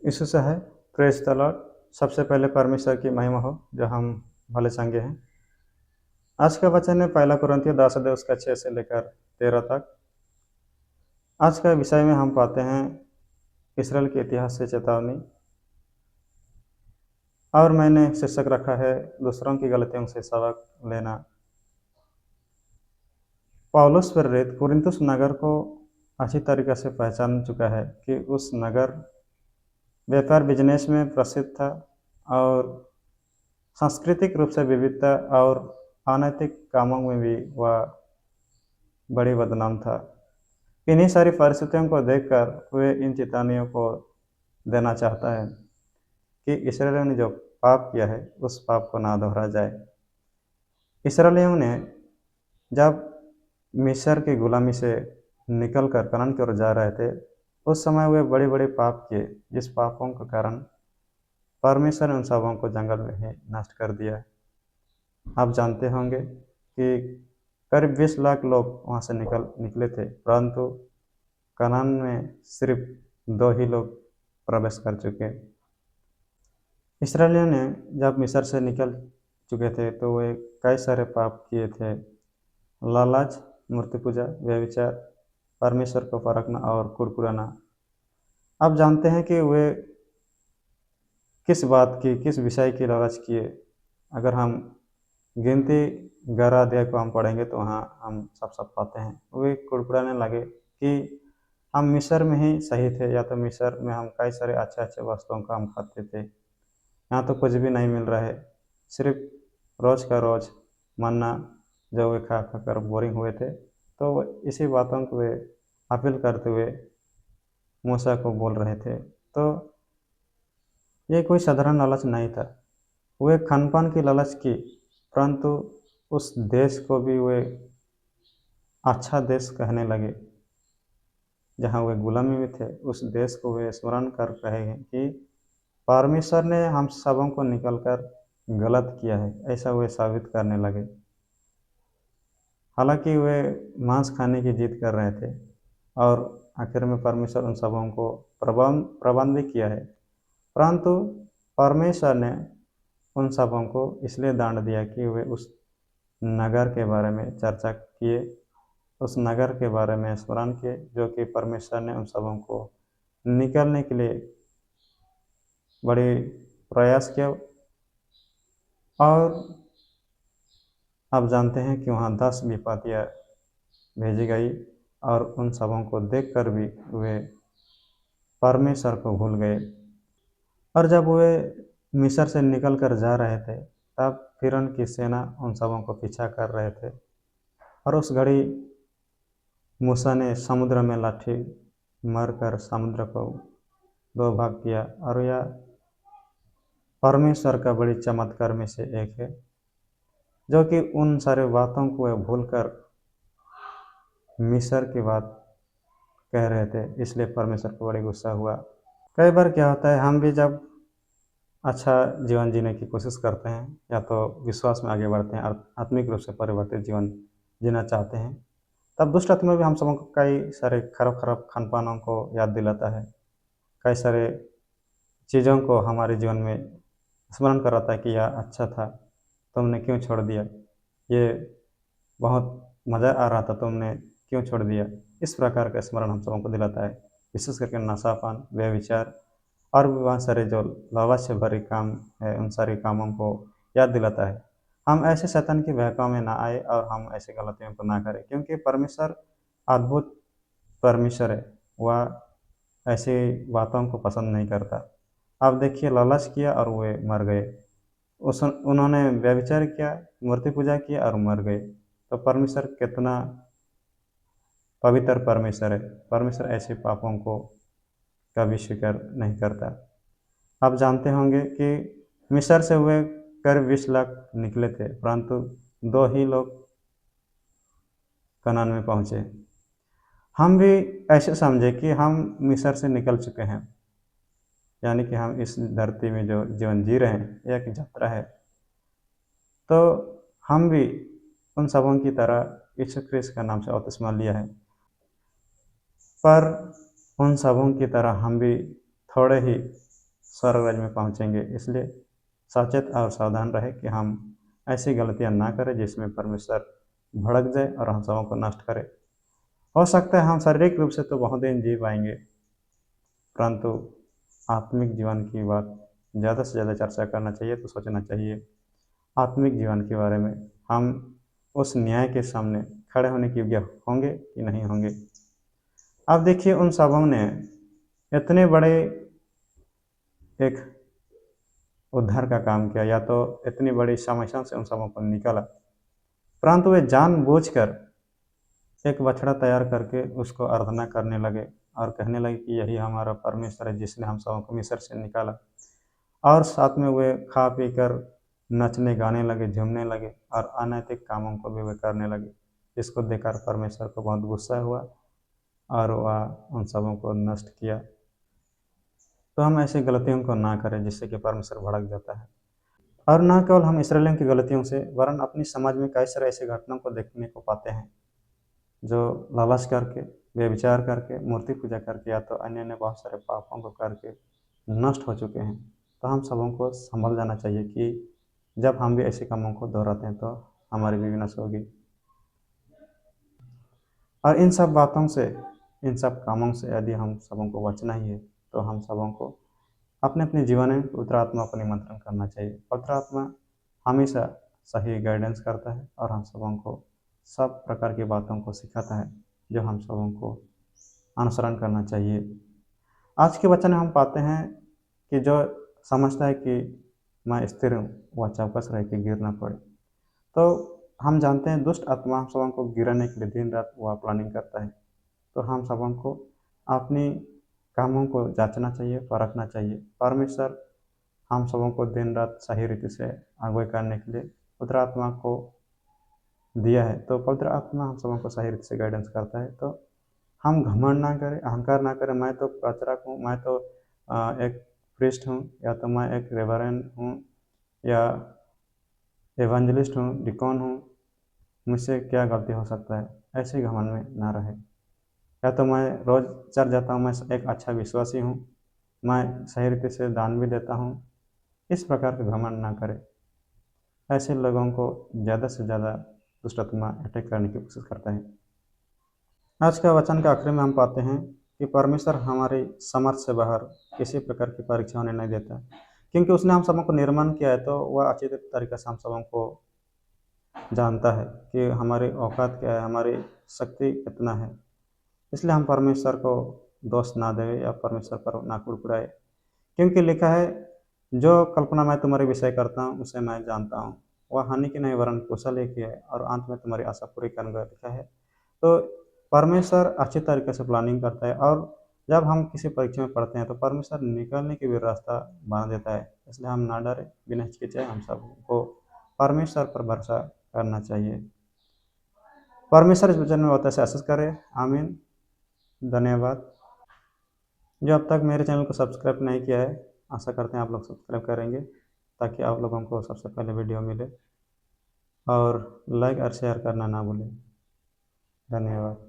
यीशु से है। Praise the Lord. सबसे पहले परमेश्वर की महिमा हो जो हम भले चंगे हैं। आज का वचन है पहला कुरिन्थियों 10 अध्याय उसका 6 से लेकर 13 तक। आज का विषय में हम पाते हैं इसराइल के इतिहास से चेतावनी, और मैंने शीर्षक रखा है दूसरों की गलतियों से सबक लेना। पौलुस प्रेरित कुरिन्थुस नगर को अच्छी तरीके से पहचान चुका है कि उस नगर व्यापार बिजनेस में प्रसिद्ध था और सांस्कृतिक रूप से विविधता और अनैतिक कामों में भी वह बड़ी बदनाम था। इन्हीं सारी परिस्थितियों को देखकर वे इन चेतावनियों को देना चाहता है कि इसराइलियों ने जो पाप किया है उस पाप को ना दोहरा जाए। इसराइलियों ने जब मिस्र की गुलामी से निकलकर कनान की ओर जा रहे थे, उस समय वे बड़े बड़े पाप किए, जिस पापों के कारण परमेश्वर ने उन सबों को जंगल में ही नष्ट कर दिया। आप जानते होंगे कि करीब 20 लाख लोग वहाँ से निकले थे, परंतु कनान में सिर्फ 2 ही लोग प्रवेश कर चुके। इसराइलियों ने जब मिस्र से निकल चुके थे तो वे कई सारे पाप किए थे। लालच, मूर्ति पूजा, व्यभिचार, परमेश्वर को परखना और कुड़कुड़ाना। आप जानते हैं कि वे किस बात की, किस विषय की लालच किए। अगर हम गिनती 11 अध्याय को हम पढ़ेंगे तो वहाँ हम सब पाते हैं। वे कुड़कुड़ाने लगे कि हम मिस्र में ही सही थे, या तो मिस्र में हम कई सारे अच्छे अच्छे वस्तुओं का हम खाते थे, यहाँ तो कुछ भी नहीं मिल रहा है। सिर्फ रोज़ का रोज़ मन्ना जो वे खा खा कर बोरिंग हुए थे, तो इसी बातों को वे अपील करते हुए मूसा को बोल रहे थे। तो ये कोई साधारण लालच नहीं था। वे खानपान की लालच की, परंतु उस देश को भी वे अच्छा देश कहने लगे जहाँ वे गुलामी में थे। उस देश को वे स्मरण कर रहे हैं कि परमेश्वर ने हम सबों को निकलकर गलत किया है, ऐसा वे साबित करने लगे। हालांकि वे मांस खाने की जिद कर रहे थे और आखिर में परमेश्वर उन सबों को प्रबंध भी किया है, परंतु परमेश्वर ने उन सबों को इसलिए दंड दिया कि वे उस नगर के बारे में चर्चा किए, उस नगर के बारे में स्मरण किए जो कि परमेश्वर ने उन सबों को निकलने के लिए बड़े प्रयास किया। और आप जानते हैं कि वहाँ 10 विपत्तियाँ भेजी गई और उन सबों को देखकर भी वे परमेश्वर को भूल गए। और जब वे मिस्र से निकल कर जा रहे थे, तब फिरौन की सेना उन सबों को पीछा कर रहे थे, और उस घड़ी मूसा ने समुद्र में लाठी मारकर समुद्र को 2 भाग किया, और यह परमेश्वर का बड़ी चमत्कार में से एक है, जो कि उन सारे बातों को वे भूलकर मिस्र की बात कह रहे थे, इसलिए परमेश्वर को बड़ी गुस्सा हुआ। कई बार क्या होता है, हम भी जब अच्छा जीवन जीने की कोशिश करते हैं या तो विश्वास में आगे बढ़ते हैं और आत्मिक रूप से परिवर्तित जीवन जीना चाहते हैं, तब दुष्ट आत्मा भी हम सबों को कई सारे खराब खराब खान पानों को याद दिलाता है, कई सारे चीज़ों को हमारे जीवन में स्मरण कराता है कि यह अच्छा था, तुमने क्यों छोड़ दिया, ये बहुत मज़ा आ रहा था, तुमने क्यों छोड़ दिया। इस प्रकार का स्मरण हम सबों को दिलाता है। विशेष करके नशापान, व्यभिचार और भी बहुत सारे जो लालच से भरे काम है, उन सारे कामों को याद दिलाता है। हम ऐसे शैतान की बहकावे में ना आए और हम ऐसे गलतियों को ना करें, क्योंकि परमेश्वर अद्भुत परमेश्वर है, वह ऐसी बातों को पसंद नहीं करता। आप देखिए, लालच किया और वे मर गए। उन्होंने व्यभिचार किया, मूर्ति पूजा किया और मर गए। तो परमेश्वर कितना पवित्र परमेश्वर है। परमेश्वर ऐसे पापों को कभी स्वीकार नहीं करता। आप जानते होंगे कि मिस्र से हुए करीब 20 लाख निकले थे, परंतु 2 ही लोग कनान में पहुँचे। हम भी ऐसे समझे कि हम मिस्र से निकल चुके हैं, यानी कि हम इस धरती में जो जीवन जी रहे हैं एक यात्रा है। तो हम भी उन सबों की तरह यीशु ख्रीस्त का नाम से बपतिस्मा लिया है, पर उन सबों की तरह हम भी थोड़े ही स्वर्ग राज्य में पहुँचेंगे। इसलिए सचेत और सावधान रहे कि हम ऐसी गलतियाँ ना करें जिसमें परमेश्वर भड़क जाए और हम सबों को नष्ट करे। हो सकता है हम शारीरिक रूप से तो बहुत दिन जी पाएंगे, परंतु आत्मिक जीवन की बात ज़्यादा से ज़्यादा चर्चा करना चाहिए, तो सोचना चाहिए आत्मिक जीवन के बारे में। हम उस न्याय के सामने खड़े होने के योग्य होंगे कि नहीं होंगे। अब देखिए, उन सबों ने इतने बड़े एक उद्धार का काम किया, या तो इतनी बड़ी समस्या से उन सबों को निकाला, परंतु वे जानबूझकर एक बछड़ा तैयार करके उसको आराधना करने लगे और कहने लगे कि यही हमारा परमेश्वर है जिसने हम सबों को मिस्र से निकाला। और साथ में वे खा पी कर नचने गाने लगे, झूमने लगे और अनैतिक कामों को भी वे करने लगे। इसको देखकर परमेश्वर को बहुत गुस्सा हुआ और वह उन सबों को नष्ट किया। तो हम ऐसी गलतियों को ना करें जिससे कि परमेश्वर भड़क जाता है। और न केवल हम इसराइलियों की गलतियों से, वरन अपनी समाज में कई सारे ऐसे घटनाओं को देखने को पाते हैं जो लालच करके, व्यभिचार करके, मूर्ति पूजा करके या तो अन्य अन्य बहुत सारे पापों को करके नष्ट हो चुके हैं। तो हम सबों को संभल जाना चाहिए कि जब हम भी ऐसे कामों को दोहराते हैं तो हमारी भी विनाश होगी। और इन सब बातों से, इन सब कामों से यदि हम सबों को बचना ही है तो हम सबों को अपने अपने जीवन में पवित्र आत्मा को निमंत्रण करना चाहिए। पवित्र आत्मा हमेशा सही गाइडेंस करता है और हम सबों को सब प्रकार की बातों को सिखाता है जो हम सबों को अनुसरण करना चाहिए। आज के वचन में हम पाते हैं कि जो समझता है कि मैं स्थिर हूँ, वह चौकस रह के गिर ना पड़े। तो हम जानते हैं दुष्ट आत्मा हम सबों को गिराने के लिए दिन रात वह प्लानिंग करता है। तो हम सबों को अपनी कामों को जांचना चाहिए, परखना चाहिए। परमेश्वर हम सबों को दिन रात सही रीति से अगुवाई करने के लिए पवित्र आत्मा को दिया है। तो पवित्र आत्मा हम सबों को सही रीति से गाइडेंस करता है। तो हम घमंड ना करें, अहंकार ना करें, मैं तो प्रचारक हूँ, मैं तो एक प्रीस्ट हूँ, या तो मैं एक रेवरेंड हूँ, या एवेंजलिस्ट हूँ, डिकॉन हूँ, मुझसे क्या गलती हो सकता है, ऐसे घमंड में ना रहे। या तो मैं रोज़ चर्च जाता हूँ, मैं एक अच्छा विश्वासी हूँ, मैं सही रीति से दान भी देता हूँ, इस प्रकार का घमंड ना करें। ऐसे लोगों को ज़्यादा से ज़्यादा दुष्ट आत्मा अटैक करने की कोशिश करता है। आज का वचन के आखिर में हम पाते हैं कि परमेश्वर हमारी समर्थ से बाहर किसी प्रकार की परीक्षा होने नहीं देता, क्योंकि उसने हम सबों को निर्माण किया है। तो वह अच्छी तरीके से हम सबों को जानता है कि हमारी औकात क्या है, हमारी शक्ति कितना है। इसलिए हम परमेश्वर को दोष ना दें या परमेश्वर पर ना कुड़कुड़ाए, क्योंकि लिखा है, जो कल्पना मैं तुम्हारे विषय करता हूँ उसे मैं जानता हूँ, वह हानि की नहीं वरन कुशल ही की है, और अंत में तुम्हारी आशा पूरी करूँगा, लिखा है। तो परमेश्वर अच्छी तरीके से प्लानिंग करता है, और जब हम किसी परीक्षा में पढ़ते हैं तो परमेश्वर निकलने की भी रास्ता बना देता है। इसलिए हम ना डरें, बिना हिचकिचाए हम सबको परमेश्वर पर भरोसा करना चाहिए। परमेश्वर इस वचन में बहुत से आशीष करे। आमीन। धन्यवाद। जो अब तक मेरे चैनल को सब्सक्राइब नहीं किया है, आशा करते हैं आप लोग सब्सक्राइब करेंगे ताकि आप लोगों को सबसे पहले वीडियो मिले, और लाइक और शेयर करना ना भूलें। धन्यवाद।